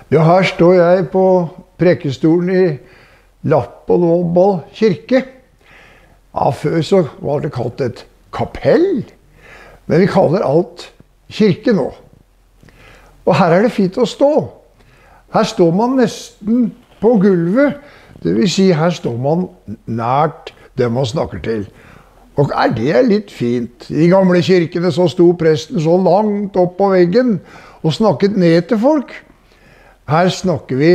Ja, her står jeg på prekestolen i Lappålåbal kirke. Ja, før så var det kalt et kapell, men vi kaller alt kirke nå. Og her er det fint å stå. Her står man nesten på gulvet, det vil si her står man nært det man snakker til. Og er det litt fint? I de gamle kirkene så sto presten så langt opp på veggen og snakket ned til folk. Her snakker vi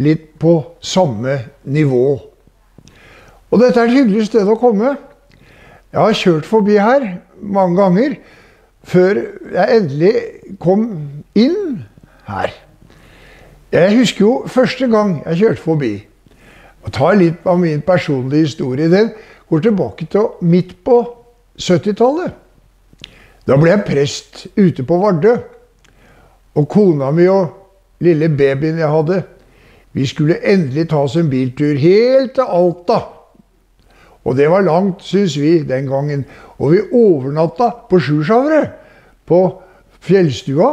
litt på samme nivå. Og dette er et hyggelig sted å komme. Jeg har kjørt forbi her mange ganger før jeg endelig kom inn her. Jeg husker jo første gang jeg kjørte forbi. Og tar litt av min personlige historie. Den går tilbake til midt på 70-tallet. Da ble jeg prest ute på Vardø. Og kona mi og lille babyen jeg hadde, vi skulle endelig ta oss en biltur helt til Alta. Og det var langt, synes vi, den gangen. Og vi overnatta på Sjurshavre, på fjellstua.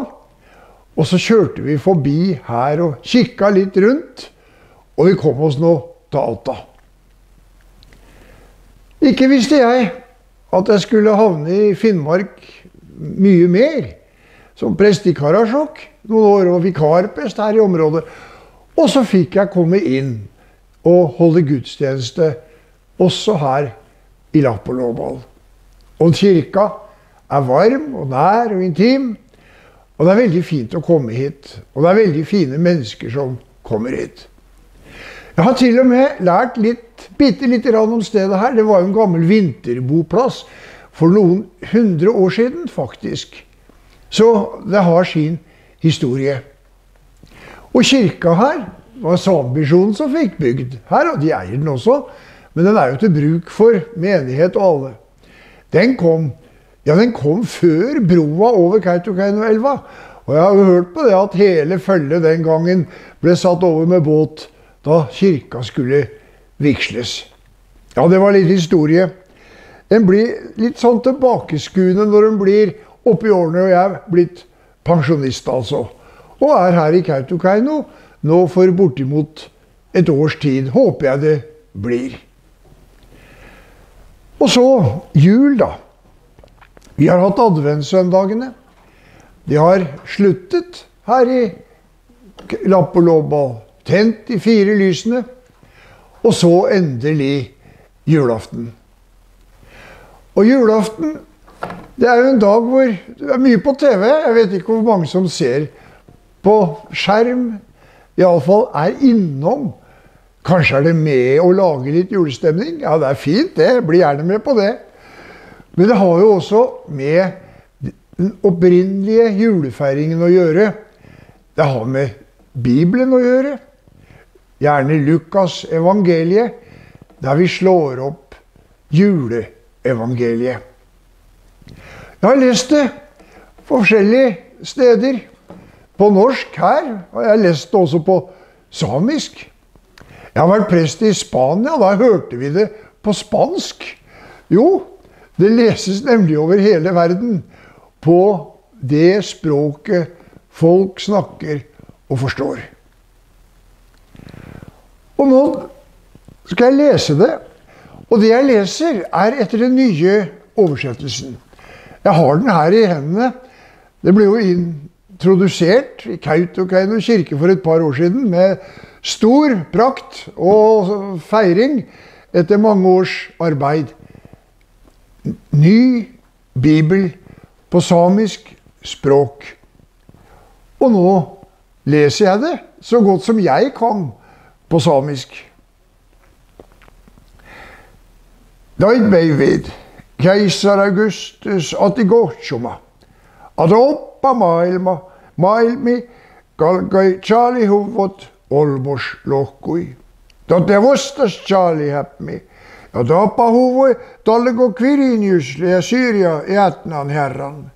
Og så kjørte vi forbi her og kikka litt rundt. Og vi kom oss nå til Alta. Ikke visste jeg at jeg skulle havne i Finnmark mye mer. Som prest i Karasjok noen år, og vikarprest her i området. Og så fikk jeg komme inn og holde gudstjeneste også her i Lappålåbal. Og kirka er varm og nær og intim, og det er veldig fint å komme hit. Og det er veldig fine mennesker som kommer hit. Jeg har til og med lært bitte litt om stedet her. Det var jo en gammel vinterboplass for noen 100 år siden, faktisk. Så det har sin historie. Og kirka her var Samemisjonen som fikk bygd her, og de eier den også. Men den er jo til bruk for menighet og alle. Den kom før broa over Kautokeinoelva. Og jeg har jo hørt på det at hele følget den gangen ble satt over med båt da kirka skulle vigsles. Ja, det var litt historie. Den blir litt sånn tilbakeskuende når den blir oppi årene, og jeg er blitt pensjonist altså. Og er her i Kautokeino nå for bortimot et års tid, håper jeg det blir. Og så jul da. Vi har hatt adventssøndagene. De har sluttet her i Lappålåbal, tent de 4 lysene, og så endelig julaften. Og julaften, det er jo en dag hvor det er mye på TV. Jeg vet ikke hvor mange som ser på skjerm, i alle fall er innom. Kanskje er det med å lage litt julestemning? Ja, det er fint det, bli gjerne med på det. Men det har jo også med den opprinnelige julefeiringen å gjøre. Det har med Bibelen å gjøre. Gjerne Lukas evangeliet, der vi slår opp juleevangeliet. Jeg har lest det forskjellige steder. På norsk her, og jeg har lest det også på samisk. Jeg har vært prest i Spania, da hørte vi det på spansk. Jo, det leses nemlig over hele verden på det språket folk snakker og forstår. Og nå skal jeg lese det, og det jeg leser er etter den nye oversettelsen. Jeg har den her i hendene. Det ble jo introdusert i Kautokeino kirke for et par år siden med stor prakt og feiring etter mange års arbeid. Ny bibel på samisk språk. Og nå leser jeg det så godt som jeg kan på samisk. Daid David, keisar Augustus Atigotsuma, at oppa maailmi kalkai Charlie huvot olmos lohkui. Tote vastas Charlie häpmi, ja tapa huvoi talleko Quiriniusle ja Syria jätnan herran.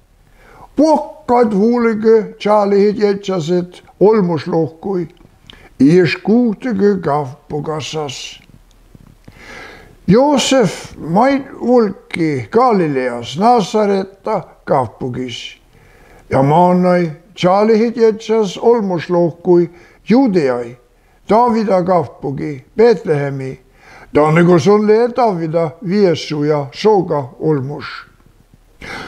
Puokkaat huulige Charlie jetsaset olmos lohkui. Ies kuutige kavpukassas. Joosef maid ulki Galileas Nazaretta kavpukis. Ja maanai Charlie jetsas olmos lohkui Judeai, Davida Gavpogi, Betlehemi, Dannegoson le Davida Viesuja Soga Olmus.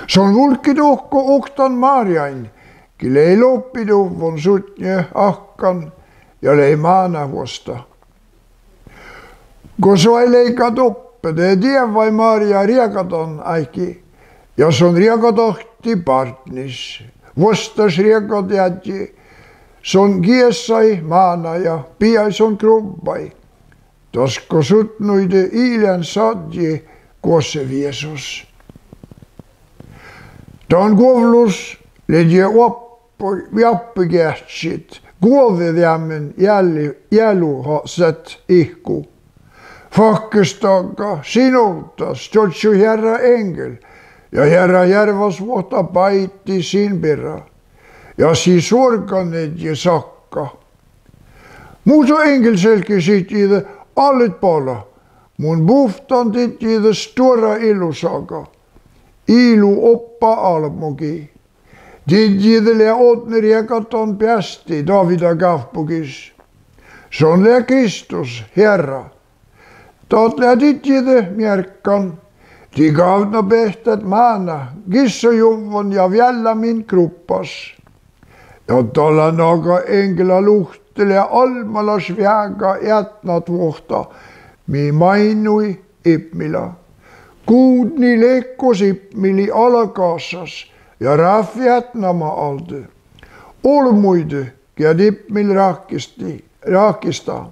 Son vulkidokko oktan Mariain, kilei loppidu von sutnje akkan ja lei maanavosta. Koso ei leika toppe, det dievai Maria riekaton äiki, ja son riekatohti partnis, vostas riekot jätji, son kiessai maana ja piai son krubbai, tosko sutnuide iilen sadji kosse viesos. Dan kuovlus ledje jappikähtsit, kuovedjämmen jäluhaset ihku. Fakkestaga sinultas tjotsu herra engel, ja herra järvas vuotta paitti sin pirra, ja siis sorganedje sakka. Muuta engel selkesit ide allit pala, mun puhtandit ide stora ilusaga. Ilu oppa almogi. Didjidele otner jekaton piasti Davida Gavpogis. Son lea Kristus, Herra. Taat lea didjide mjerkan. De gavna behtet maana, gissojuvon ja vielä min kruppas. Ja tala naga engla luhtele almalas väga jätnat vuhta, mi mainui ipmila. Kuudni lekkos ipmili alakassas ja rahviat nama aldu. Olmuidu, ja ipmil raakista.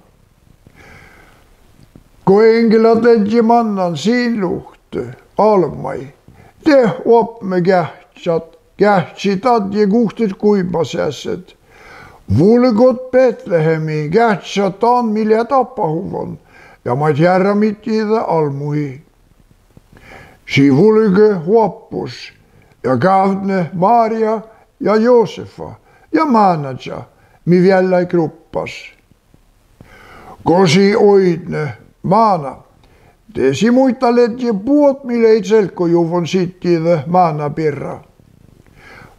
Kun engelat ledji mannan siin luhtu, almai, te opme kähtsit adje kuhtit kuibasjässet. Vulgot Betlehemi kähtsat on mille tapahuvon, ja maid järra mitida almuhi. Si vulge huoppus, ja kävne Maria ja Joosefa, ja maanadja, mi vielä kruppas. Kosi oidne maana, tesi muita ledje puot, mille ei selkojuvon sittide maana pirra.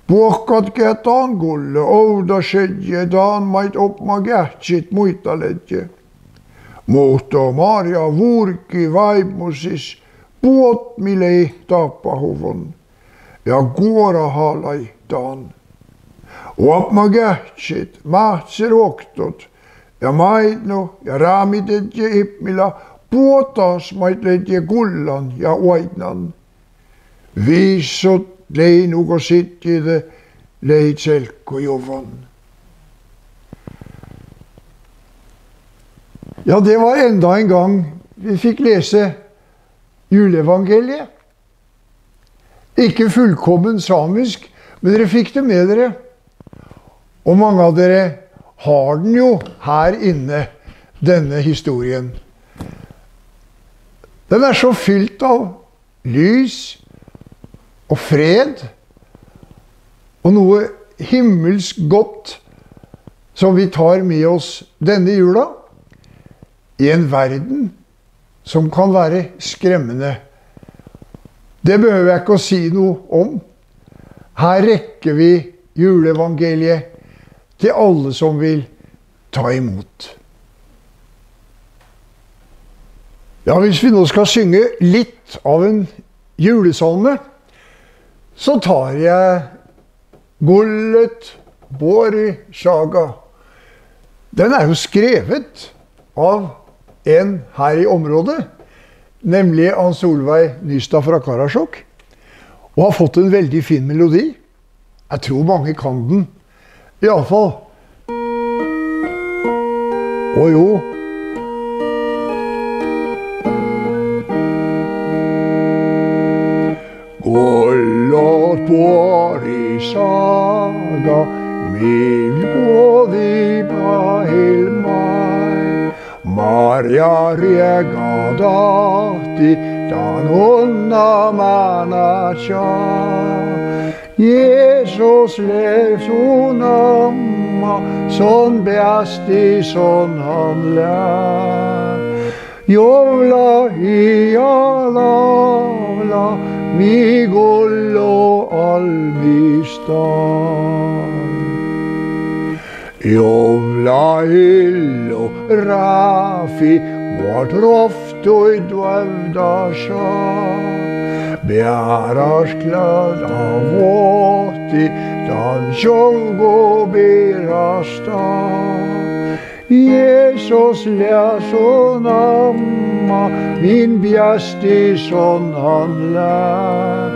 Puhkatke taan kulle, ouda sedje taan maid opma kähtsit muita ledje. Muhto Maria vuurki vaimusis, puot, mille ei tapahuvon, ja kuora haalai taan. Opma kähtsit, mahtsi roktut, ja maidnu ja raamidedje ipmila, puotas maid ledje kullan ja oidnan. Viissut leinugo sittide leid selkojuvon. Ja, det var enda en gang vi fikk lese juleevangeliet. Ikke fullkommen samisk, men dere fikk det med dere. Og mange av dere har den jo her inne, denne historien. Den er så fylt av lys og fred, og noe himmelsk godt som vi tar med oss denne jula, i en verden som kan være skremmende. Det behøver jeg ikke å si noe om. Her rekker vi juleevangeliet til alle som vil ta imot. Ja, hvis vi nå skal synge litt av en julesalme, så tar jeg Gullet Bori Saga. Den er jo skrevet av en her i området, nemlig Hans Solveig Nystad fra Karasjok, og har fått en veldig fin melodi. Jeg tror mange kan den. I alle fall. Og jo. Gullet Bori Saga, mil bådi Bahilmai, Maria regadati, dan onna manacha. Jesus lev son amma, son bästi son han lär. Jovla i alavla, mi gullo almistan. Jovla illo rafi, vart roftoi dvavdasha. Bjärars klad av åti, dan tjolgo birasta. Jesus läson amma, min bjästi son han lär.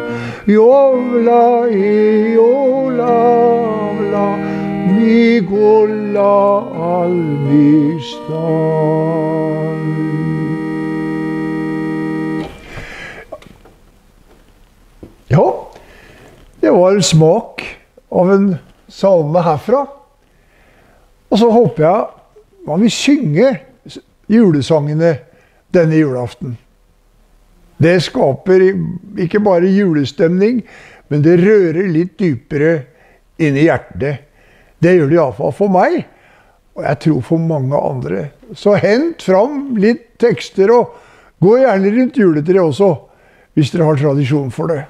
Jovla i olavla, mi gulla almistan. Ja, det var en smak av en salme herfra. Og så håper jeg man vil synge julesangene denne julaften. Det skaper ikke bare julestemning, men det rører litt dypere inn i hjertet. Det gjør det i alle fall for meg, og jeg tror for mange andre. Så hent fram litt tekster, og gå gjerne rundt juletreet også, hvis dere har tradisjon for det.